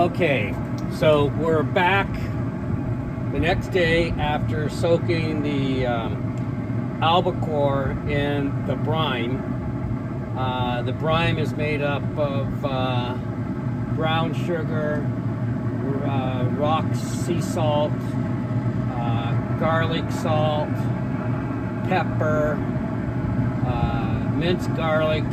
Okay, so we're back the next day after soaking the albacore in the brine. The brine is made up of brown sugar, rock sea salt, garlic salt, pepper, minced garlic.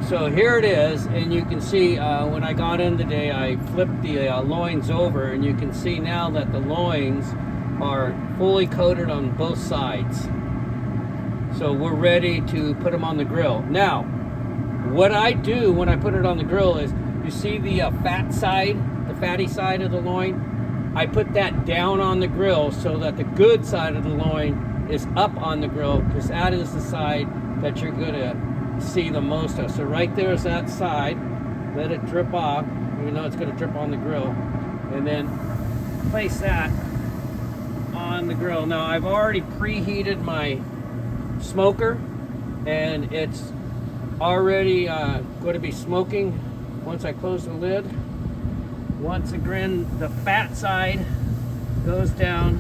So here it is, and you can see when I got in today, I flipped the loins over, and you can see now that the loins are fully coated on both sides. So we're ready to put them on the grill. Now, what I do when I put it on the grill is, you see the fat side, the fatty side of the loin? I put that down on the grill so that the good side of the loin is up on the grill, because that is the side that you're gonna see the most of. So right there is that side. Let it drip off, even though it's going to drip on the grill, and then place that on the grill. Now I've already preheated my smoker, and it's already going to be smoking once I close the lid. Once again, the fat side goes down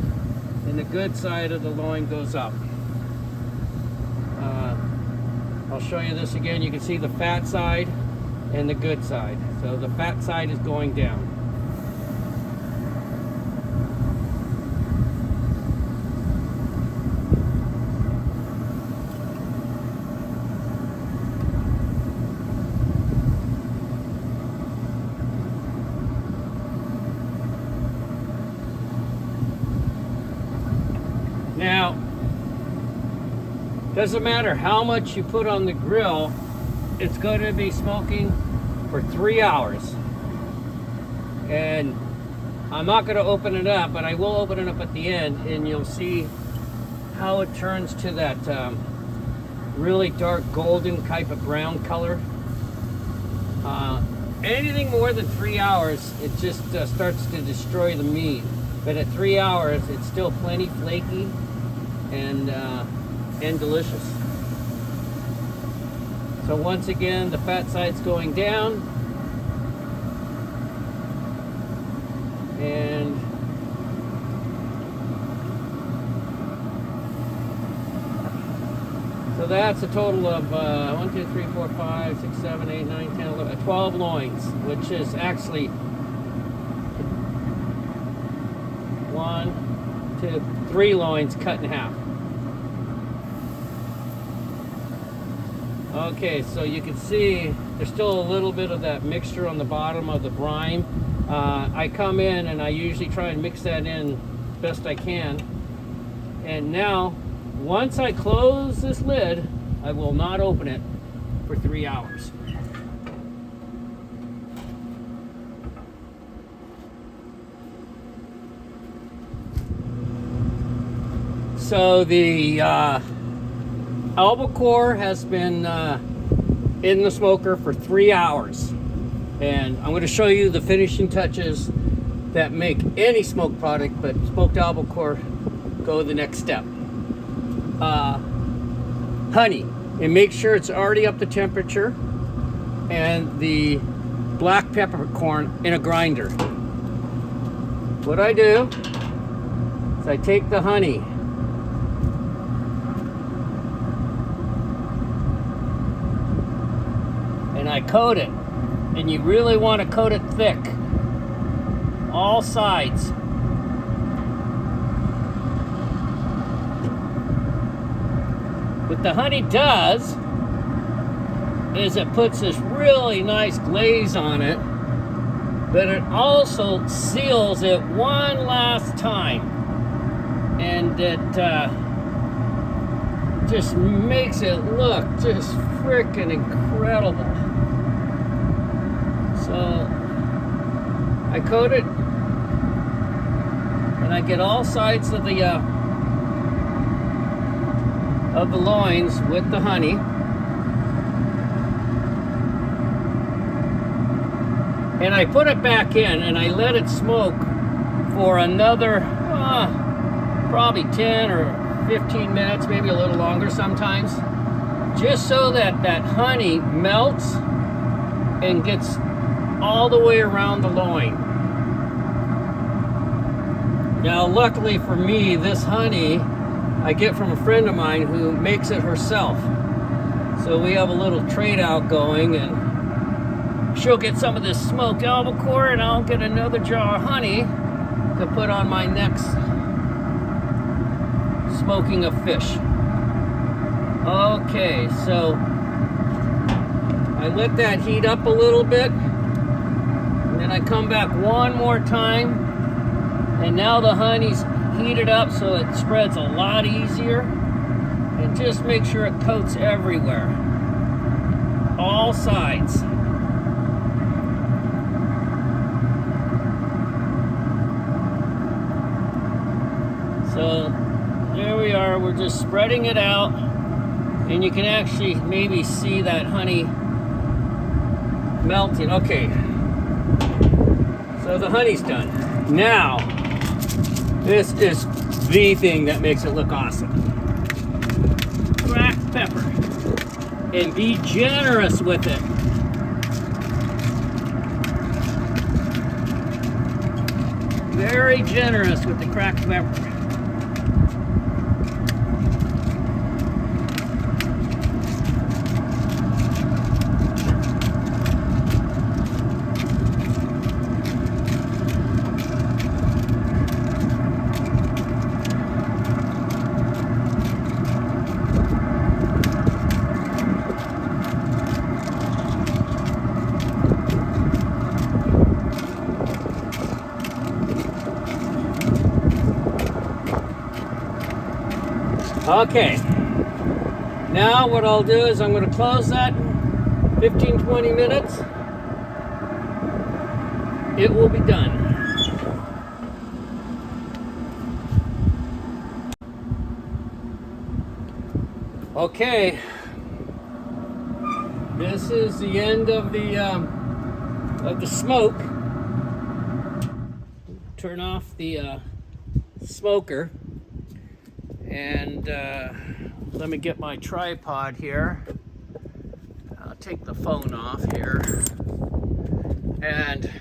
and the good side of the loin goes up. I'll show you this again. You can see the fat side and the good side. So the fat side is going down. Now, doesn't matter how much you put on the grill, it's going to be smoking for 3 hours. And I'm not going to open it up, but I will open it up at the end, and you'll see how it turns to that really dark golden type of brown color. Anything more than 3 hours, it just starts to destroy the meat. But at 3 hours, it's still plenty flaky and delicious. So once again, the fat side's going down, and so that's a total of 1, 2, 3, 4, 5, 6, 7, 8, 9, 10, 11, 12 loins, which is actually 1, 2, 3 loins cut in half. Okay, so you can see there's still a little bit of that mixture on the bottom of the brine. I come in and I usually try and mix that in best I can. And now, once I close this lid, I will not open it for 3 hours. So the albacore has been in the smoker for 3 hours, and I'm going to show you the finishing touches that make any smoked product, but smoked albacore go the next step. Honey, and make sure it's already up to temperature, and the black peppercorn in a grinder. What I do is I take the honey and I coat it, and you really want to coat it thick, all sides. What the honey does is it puts this really nice glaze on it, but it also seals it one last time, and it just makes it look just freaking incredible. So I coat it, and I get all sides of the loins with the honey. And I put it back in, and I let it smoke for another probably 10 or 15 minutes, maybe a little longer sometimes, just so that that honey melts and gets all the way around the loin. Now, luckily for me, this honey I get from a friend of mine who makes it herself. So we have a little trade out going, and she'll get some of this smoked albacore and I'll get another jar of honey to put on my next smoking of fish. Okay, so I let that heat up a little bit, and then I come back one more time, and now the honey's heated up so it spreads a lot easier, and just make sure it coats everywhere, all sides. So there we are, we're just spreading it out, and you can actually maybe see that honey melting. Okay, so the honey's done. Now, this is the thing that makes it look awesome. Cracked pepper. And be generous with it. Very generous with the cracked pepper. Okay, now what I'll do is I'm going to close that 15-20 minutes. It will be done. Okay, this is the end of the smoke. Turn off the smoker. And let me get my tripod here. I'll take the phone off here. And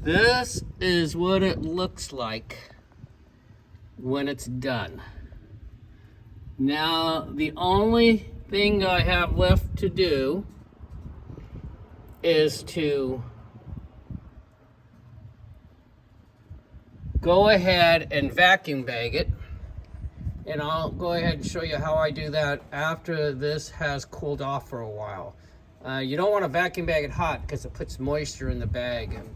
this is what it looks like when it's done. Now, the only thing I have left to do is to go ahead and vacuum bag it. And I'll go ahead and show you how I do that after this has cooled off for a while. You don't want to vacuum bag it hot because it puts moisture in the bag, and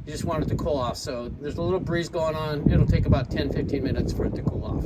you just want it to cool off. So there's a little breeze going on. It'll take about 10-15 minutes for it to cool off.